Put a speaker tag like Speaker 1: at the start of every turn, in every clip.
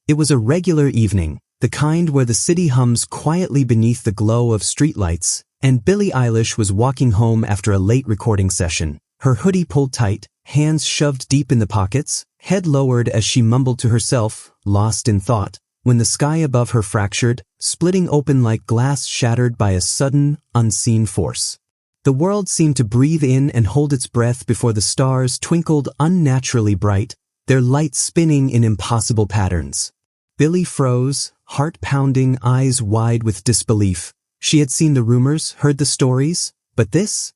Speaker 1: It was a regular evening, the kind where the city hums quietly beneath the glow of streetlights, and Billie Eilish was walking home after a late recording session, her hoodie pulled tight, hands shoved deep in the pockets, head lowered as she mumbled to herself, lost in thought, when the sky above her fractured, splitting open like glass shattered by a sudden, unseen force. The world seemed to breathe in and hold its breath before the stars twinkled unnaturally bright, their light spinning in impossible patterns. Billie froze, heart pounding, eyes wide with disbelief. She had seen the rumors, heard the stories, but this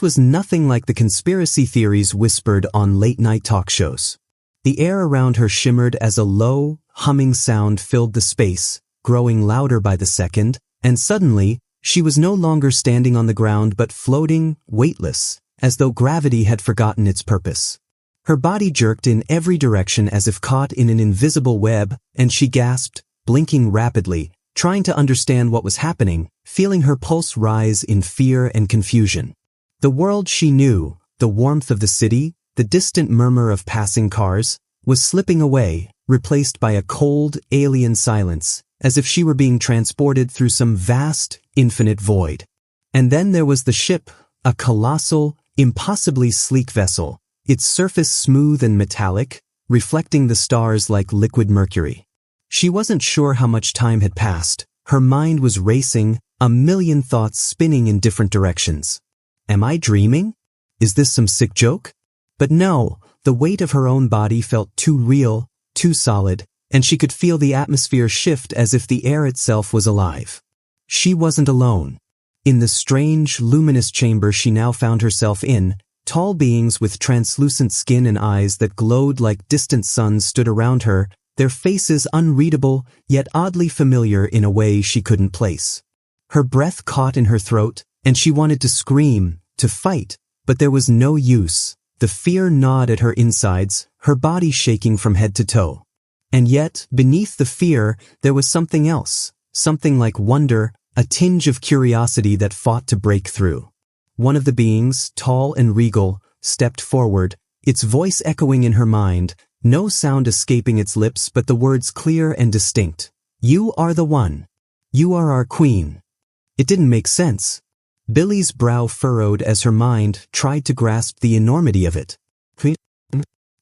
Speaker 1: was nothing like the conspiracy theories whispered on late-night talk shows. The air around her shimmered as a low, humming sound filled the space, growing louder by the second, and suddenly, she was no longer standing on the ground but floating, weightless, as though gravity had forgotten its purpose. Her body jerked in every direction as if caught in an invisible web, and she gasped, blinking rapidly, trying to understand what was happening, feeling her pulse rise in fear and confusion. The world she knew, the warmth of the city, the distant murmur of passing cars, was slipping away, replaced by a cold, alien silence, as if she were being transported through some vast, infinite void. And then there was the ship, a colossal, impossibly sleek vessel, its surface smooth and metallic, reflecting the stars like liquid mercury. She wasn't sure how much time had passed. Her mind was racing, a million thoughts spinning in different directions. Am I dreaming? Is this some sick joke? But no, the weight of her own body felt too real, too solid, and she could feel the atmosphere shift as if the air itself was alive. She wasn't alone. In the strange, luminous chamber she now found herself in, tall beings with translucent skin and eyes that glowed like distant suns stood around her, their faces unreadable yet oddly familiar in a way she couldn't place. Her breath caught in her throat, and she wanted to scream, to fight, but there was no use. The fear gnawed at her insides, her body shaking from head to toe. And yet, beneath the fear, there was something else, something like wonder, a tinge of curiosity that fought to break through. One of the beings, tall and regal, stepped forward, its voice echoing in her mind, no sound escaping its lips but the words clear and distinct. You are the one. You are our queen. It didn't make sense. Billie's brow furrowed as her mind tried to grasp the enormity of it.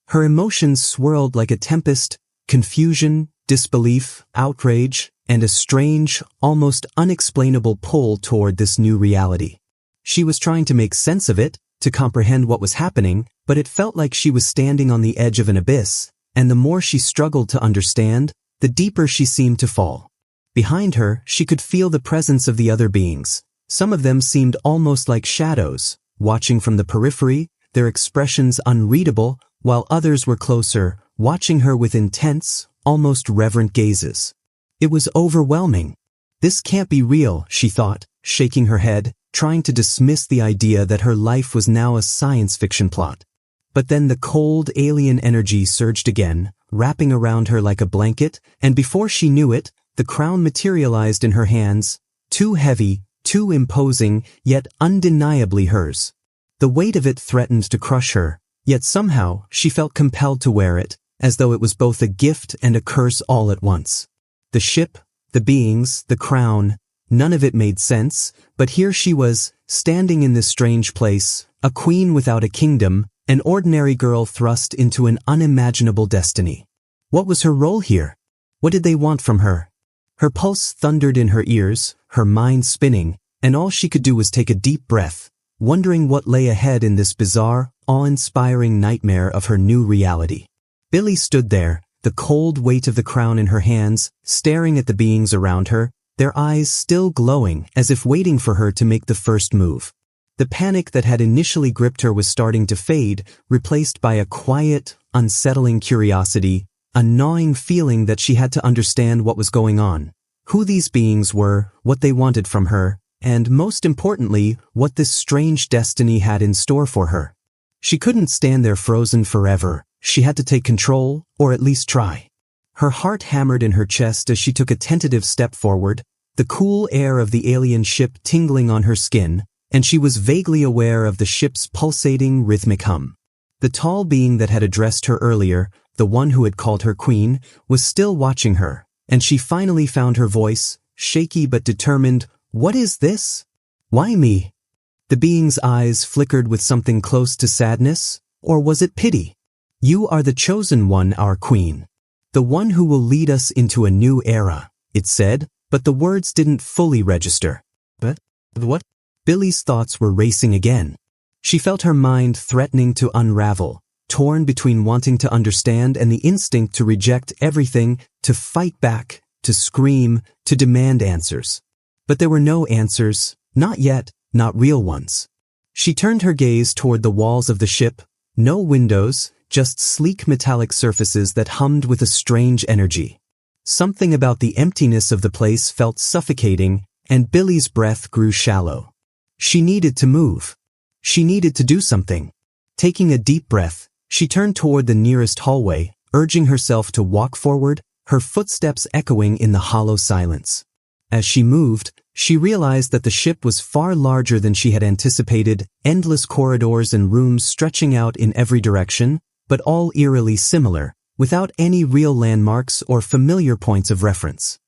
Speaker 1: Her emotions swirled like a tempest, confusion, disbelief, outrage, and a strange, almost unexplainable pull toward this new reality. She was trying to make sense of it, to comprehend what was happening, but it felt like she was standing on the edge of an abyss, and the more she struggled to understand, the deeper she seemed to fall. Behind her, she could feel the presence of the other beings. Some of them seemed almost like shadows, watching from the periphery, their expressions unreadable, while others were closer, watching her with intense, almost reverent gazes. It was overwhelming. This can't be real, she thought, shaking her head, trying to dismiss the idea that her life was now a science fiction plot. But then the cold, alien energy surged again, wrapping around her like a blanket, and before she knew it, the crown materialized in her hands, too heavy, too imposing, yet undeniably hers. The weight of it threatened to crush her, yet somehow she felt compelled to wear it, as though it was both a gift and a curse all at once. The ship, the beings, the crown, none of it made sense, but here she was, standing in this strange place, a queen without a kingdom, an ordinary girl thrust into an unimaginable destiny. What was her role here? What did they want from her? Her pulse thundered in her ears, her mind spinning, and all she could do was take a deep breath, wondering what lay ahead in this bizarre, awe-inspiring nightmare of her new reality. Billie stood there, the cold weight of the crown in her hands, staring at the beings around her, their eyes still glowing as if waiting for her to make the first move. The panic that had initially gripped her was starting to fade, replaced by a quiet, unsettling curiosity, a gnawing feeling that she had to understand what was going on, who these beings were, what they wanted from her, and most importantly, what this strange destiny had in store for her. She couldn't stand there frozen forever. She had to take control, or at least try. Her heart hammered in her chest as she took a tentative step forward, the cool air of the alien ship tingling on her skin, and she was vaguely aware of the ship's pulsating, rhythmic hum. The tall being that had addressed her earlier, the one who had called her queen, was still watching her, and she finally found her voice, shaky but determined. "What is this? Why me?" The being's eyes flickered with something close to sadness, or was it pity? "You are the chosen one, our queen. The one who will lead us into a new era," it said, but the words didn't fully register. But what? Billie's thoughts were racing again. She felt her mind threatening to unravel, torn between wanting to understand and the instinct to reject everything, to fight back, to scream, to demand answers. But there were no answers, not yet, not real ones. She turned her gaze toward the walls of the ship. No windows, just sleek metallic surfaces that hummed with a strange energy. Something about the emptiness of the place felt suffocating, and Billie's breath grew shallow. She needed to move. She needed to do something. Taking a deep breath, she turned toward the nearest hallway, urging herself to walk forward, her footsteps echoing in the hollow silence. As she moved, she realized that the ship was far larger than she had anticipated, endless corridors and rooms stretching out in every direction, but all eerily similar, without any real landmarks or familiar points of reference.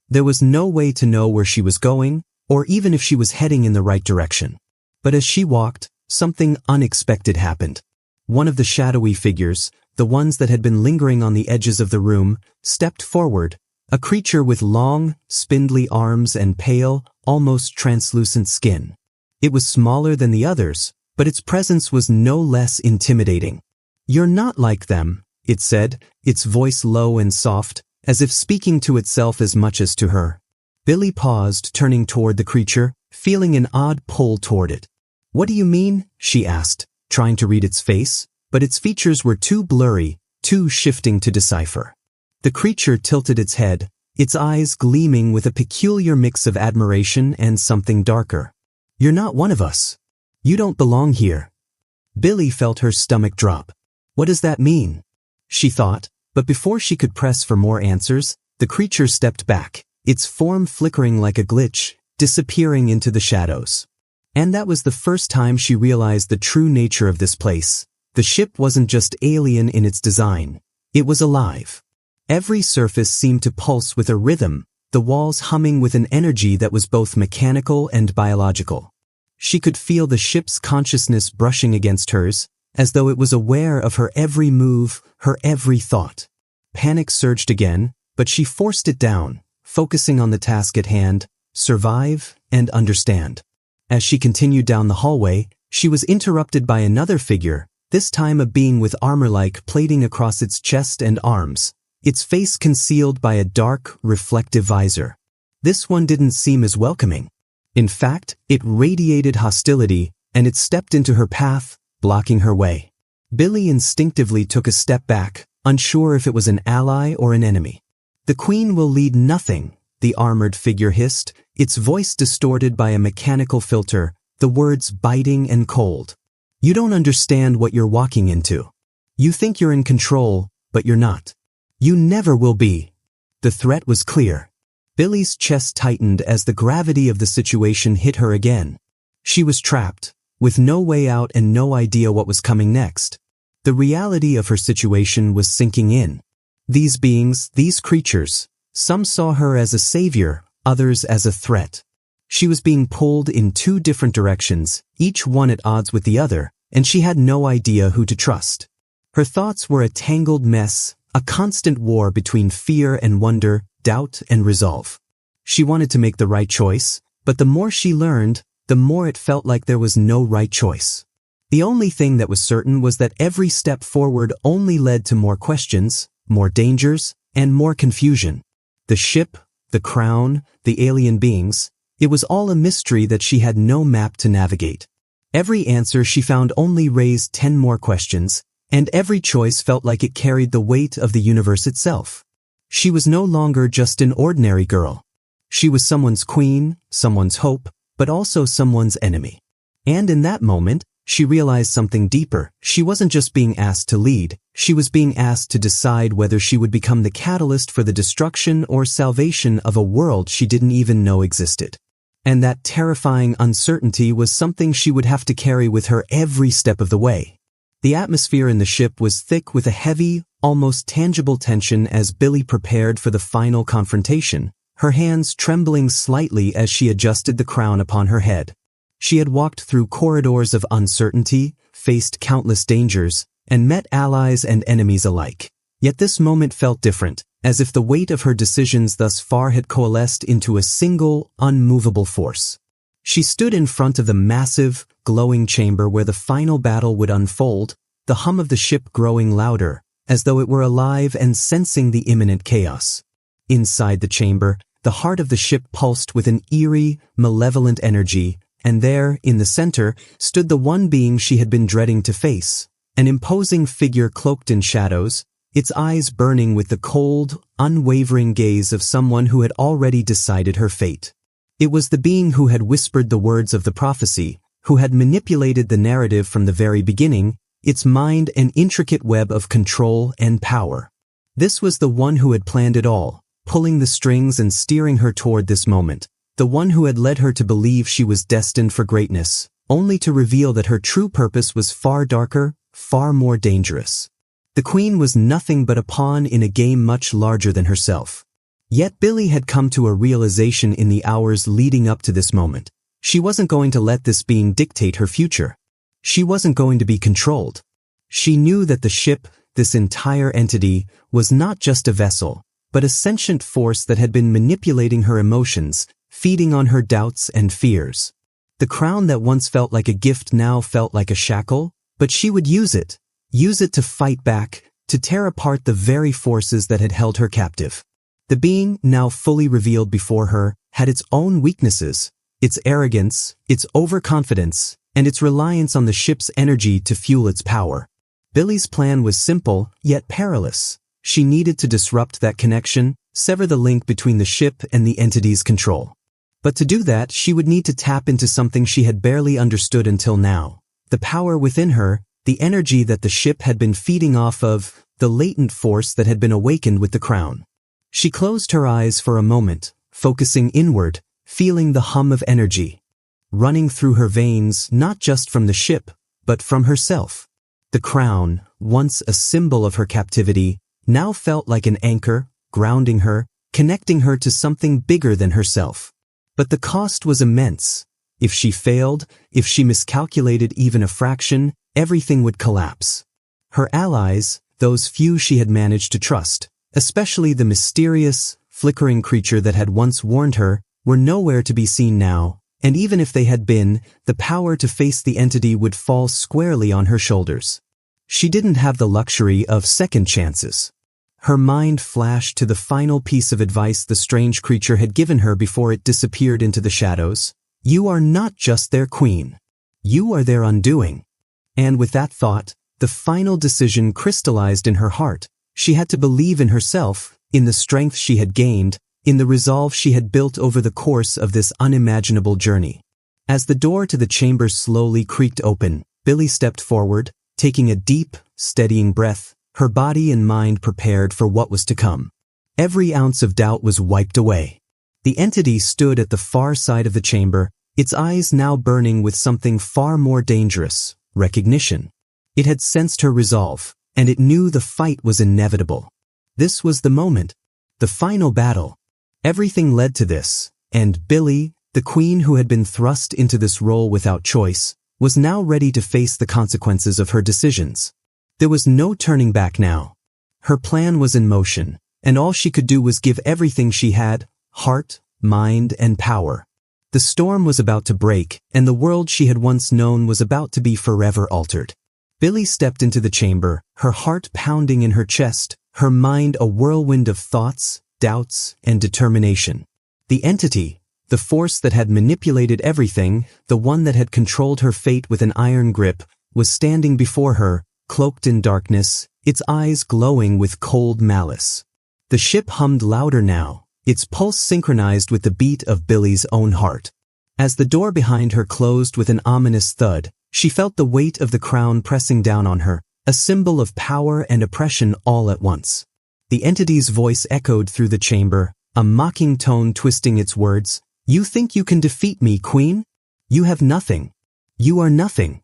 Speaker 1: There was no way to know where she was going, or even if she was heading in the right direction. But as she walked, something unexpected happened. One of the shadowy figures, the ones that had been lingering on the edges of the room, stepped forward, a creature with long, spindly arms and pale, almost translucent skin. It was smaller than the others, but its presence was no less intimidating. "You're not like them," it said, its voice low and soft, as if speaking to itself as much as to her. Billie paused, turning toward the creature, feeling an odd pull toward it. "What do you mean?" she asked, trying to read its face, but its features were too blurry, too shifting to decipher. The creature tilted its head, its eyes gleaming with a peculiar mix of admiration and something darker. "You're not one of us. You don't belong here." Billie felt her stomach drop. What does that mean? She thought, but before she could press for more answers, the creature stepped back, its form flickering like a glitch, disappearing into the shadows. And that was the first time she realized the true nature of this place. The ship wasn't just alien in its design. It was alive. Every surface seemed to pulse with a rhythm, the walls humming with an energy that was both mechanical and biological. She could feel the ship's consciousness brushing against hers, as though it was aware of her every move, her every thought. Panic surged again, but she forced it down, focusing on the task at hand, survive and understand. As she continued down the hallway, she was interrupted by another figure, this time a being with armor-like plating across its chest and arms, its face concealed by a dark, reflective visor. This one didn't seem as welcoming. In fact, it radiated hostility, and it stepped into her path, blocking her way. Billie instinctively took a step back, unsure if it was an ally or an enemy. "The queen will lead nothing," the armored figure hissed, its voice distorted by a mechanical filter, the words biting and cold. "You don't understand what you're walking into. You think you're in control, but you're not. You never will be." The threat was clear. Billie's chest tightened as the gravity of the situation hit her again. She was trapped, with no way out and no idea what was coming next. The reality of her situation was sinking in. These beings, these creatures, some saw her as a savior, others as a threat. She was being pulled in two different directions, each one at odds with the other, and she had no idea who to trust. Her thoughts were a tangled mess, a constant war between fear and wonder, doubt and resolve. She wanted to make the right choice, but the more she learned, the more it felt like there was no right choice. The only thing that was certain was that every step forward only led to more questions, more dangers, and more confusion. The ship, the crown, the alien beings, it was all a mystery that she had no map to navigate. Every answer she found only raised 10 more questions, and every choice felt like it carried the weight of the universe itself. She was no longer just an ordinary girl. She was someone's queen, someone's hope, but also someone's enemy. And in that moment, she realized something deeper. She wasn't just being asked to lead, she was being asked to decide whether she would become the catalyst for the destruction or salvation of a world she didn't even know existed. And that terrifying uncertainty was something she would have to carry with her every step of the way. The atmosphere in the ship was thick with a heavy, almost tangible tension as Billie prepared for the final confrontation, her hands trembling slightly as she adjusted the crown upon her head. She had walked through corridors of uncertainty, faced countless dangers, and met allies and enemies alike. Yet this moment felt different, as if the weight of her decisions thus far had coalesced into a single, unmovable force. She stood in front of the massive, glowing chamber where the final battle would unfold, the hum of the ship growing louder, as though it were alive and sensing the imminent chaos. Inside the chamber, the heart of the ship pulsed with an eerie, malevolent energy, and there, in the center, stood the one being she had been dreading to face, an imposing figure cloaked in shadows, its eyes burning with the cold, unwavering gaze of someone who had already decided her fate. It was the being who had whispered the words of the prophecy, who had manipulated the narrative from the very beginning, its mind an intricate web of control and power. This was the one who had planned it all, pulling the strings and steering her toward this moment, the one who had led her to believe she was destined for greatness, only to reveal that her true purpose was far darker, far more dangerous. The Queen was nothing but a pawn in a game much larger than herself. Yet Billie had come to a realization in the hours leading up to this moment. She wasn't going to let this being dictate her future. She wasn't going to be controlled. She knew that the ship, this entire entity, was not just a vessel, but a sentient force that had been manipulating her emotions, feeding on her doubts and fears. The crown that once felt like a gift now felt like a shackle, but she would use it to fight back, to tear apart the very forces that had held her captive. The being, now fully revealed before her, had its own weaknesses, its arrogance, its overconfidence, and its reliance on the ship's energy to fuel its power. Billie's plan was simple, yet perilous. She needed to disrupt that connection, sever the link between the ship and the entity's control. But to do that, she would need to tap into something she had barely understood until now. The power within her, the energy that the ship had been feeding off of, the latent force that had been awakened with the crown. She closed her eyes for a moment, focusing inward, feeling the hum of energy running through her veins, not just from the ship, but from herself. The crown, once a symbol of her captivity, now felt like an anchor, grounding her, connecting her to something bigger than herself. But the cost was immense. If she failed, if she miscalculated even a fraction, everything would collapse. Her allies, those few she had managed to trust, especially the mysterious, flickering creature that had once warned her, were nowhere to be seen now, and even if they had been, the power to face the entity would fall squarely on her shoulders. She didn't have the luxury of second chances. Her mind flashed to the final piece of advice the strange creature had given her before it disappeared into the shadows. You are not just their queen. You are their undoing. And with that thought, the final decision crystallized in her heart. She had to believe in herself, in the strength she had gained, in the resolve she had built over the course of this unimaginable journey. As the door to the chamber slowly creaked open, Billie stepped forward, taking a deep, steadying breath, her body and mind prepared for what was to come. Every ounce of doubt was wiped away. The entity stood at the far side of the chamber, its eyes now burning with something far more dangerous, recognition. It had sensed her resolve, and it knew the fight was inevitable. This was the moment, the final battle. Everything led to this, and Billie, the queen who had been thrust into this role without choice, was now ready to face the consequences of her decisions. There was no turning back now. Her plan was in motion, and all she could do was give everything she had, heart, mind, and power. The storm was about to break, and the world she had once known was about to be forever altered. Billie stepped into the chamber, her heart pounding in her chest, her mind a whirlwind of thoughts, doubts, and determination. The entity, the force that had manipulated everything, the one that had controlled her fate with an iron grip, was standing before her, cloaked in darkness, its eyes glowing with cold malice. The ship hummed louder now, its pulse synchronized with the beat of Billie's own heart. As the door behind her closed with an ominous thud, she felt the weight of the crown pressing down on her, a symbol of power and oppression all at once. The entity's voice echoed through the chamber, a mocking tone twisting its words. You think you can defeat me, Queen? You have nothing. You are nothing.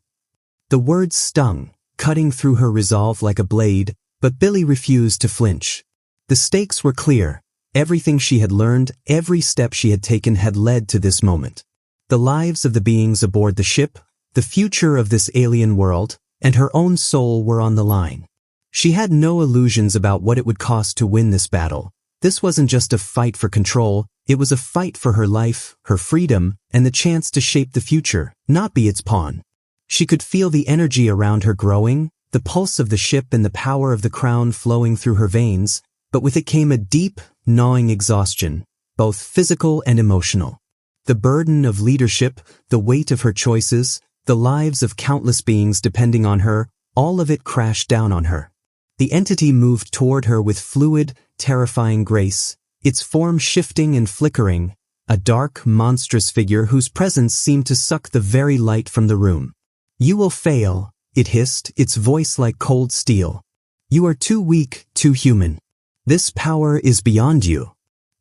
Speaker 1: The words stung, cutting through her resolve like a blade, but Billie refused to flinch. The stakes were clear. Everything she had learned, every step she had taken had led to this moment. The lives of the beings aboard the ship, the future of this alien world, and her own soul were on the line. She had no illusions about what it would cost to win this battle. This wasn't just a fight for control, it was a fight for her life, her freedom, and the chance to shape the future, not be its pawn. She could feel the energy around her growing, the pulse of the ship and the power of the crown flowing through her veins, but with it came a deep, gnawing exhaustion, both physical and emotional. The burden of leadership, the weight of her choices, the lives of countless beings depending on her, all of it crashed down on her. The entity moved toward her with fluid, terrifying grace, its form shifting and flickering, a dark, monstrous figure whose presence seemed to suck the very light from the room. "You will fail," it hissed, its voice like cold steel. "You are too weak, too human. This power is beyond you."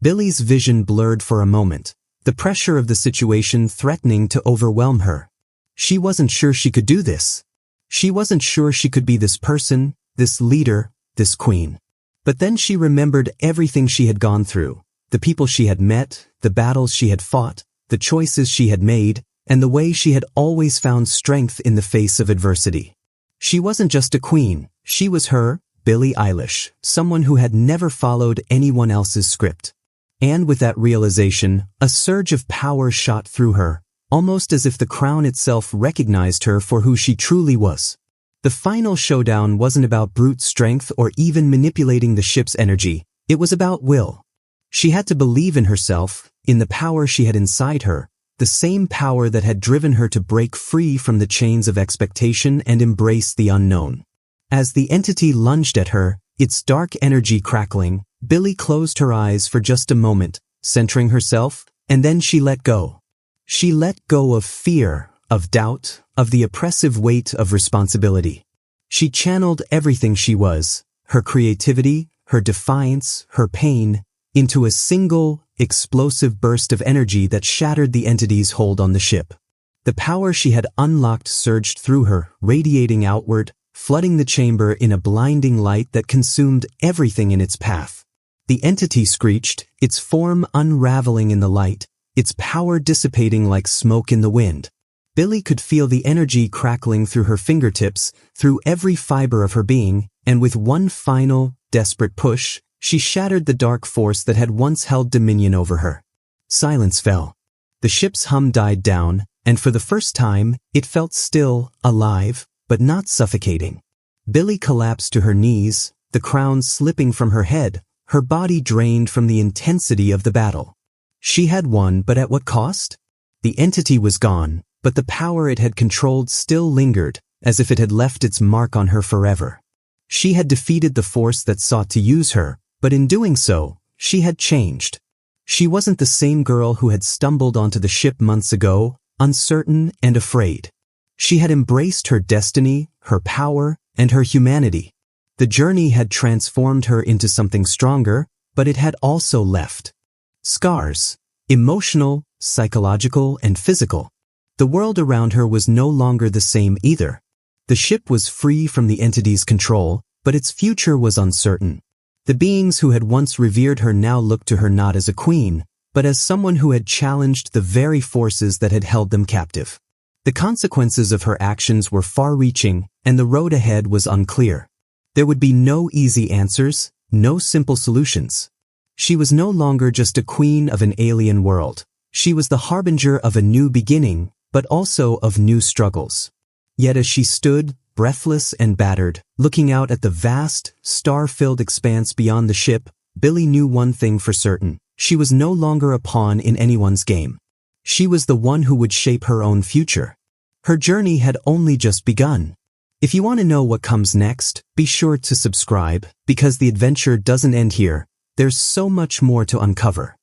Speaker 1: Billie's vision blurred for a moment, the pressure of the situation threatening to overwhelm her. She wasn't sure she could do this. She wasn't sure she could be this person, this leader, this queen. But then she remembered everything she had gone through, the people she had met, the battles she had fought, the choices she had made, and the way she had always found strength in the face of adversity. She wasn't just a queen, she was her, Billie Eilish, someone who had never followed anyone else's script. And with that realization, a surge of power shot through her, almost as if the crown itself recognized her for who she truly was. The final showdown wasn't about brute strength or even manipulating the ship's energy, it was about will. She had to believe in herself, in the power she had inside her, the same power that had driven her to break free from the chains of expectation and embrace the unknown. As the entity lunged at her, its dark energy crackling, Billie closed her eyes for just a moment, centering herself, and then she let go. She let go of fear, of doubt, of the oppressive weight of responsibility. She channeled everything she was, her creativity, her defiance, her pain, into a single, explosive burst of energy that shattered the entity's hold on the ship. The power she had unlocked surged through her, radiating outward, flooding the chamber in a blinding light that consumed everything in its path. The entity screeched, its form unraveling in the light, its power dissipating like smoke in the wind. Billie could feel the energy crackling through her fingertips, through every fiber of her being, and with one final, desperate push, she shattered the dark force that had once held dominion over her. Silence fell. The ship's hum died down, and for the first time, it felt still, alive, but not suffocating. Billie collapsed to her knees, the crown slipping from her head, her body drained from the intensity of the battle. She had won, but at what cost? The entity was gone, but the power it had controlled still lingered, as if it had left its mark on her forever. She had defeated the force that sought to use her, but in doing so, she had changed. She wasn't the same girl who had stumbled onto the ship months ago, uncertain and afraid. She had embraced her destiny, her power, and her humanity. The journey had transformed her into something stronger, but it had also left scars, emotional, psychological, and physical. The world around her was no longer the same either. The ship was free from the entity's control, but its future was uncertain. The beings who had once revered her now looked to her not as a queen, but as someone who had challenged the very forces that had held them captive. The consequences of her actions were far-reaching, and the road ahead was unclear. There would be no easy answers, no simple solutions. She was no longer just a queen of an alien world. She was the harbinger of a new beginning, but also of new struggles. Yet as she stood, breathless and battered, looking out at the vast, star-filled expanse beyond the ship, Billie knew one thing for certain. She was no longer a pawn in anyone's game. She was the one who would shape her own future. Her journey had only just begun. If you want to know what comes next, be sure to subscribe, because the adventure doesn't end here. There's so much more to uncover.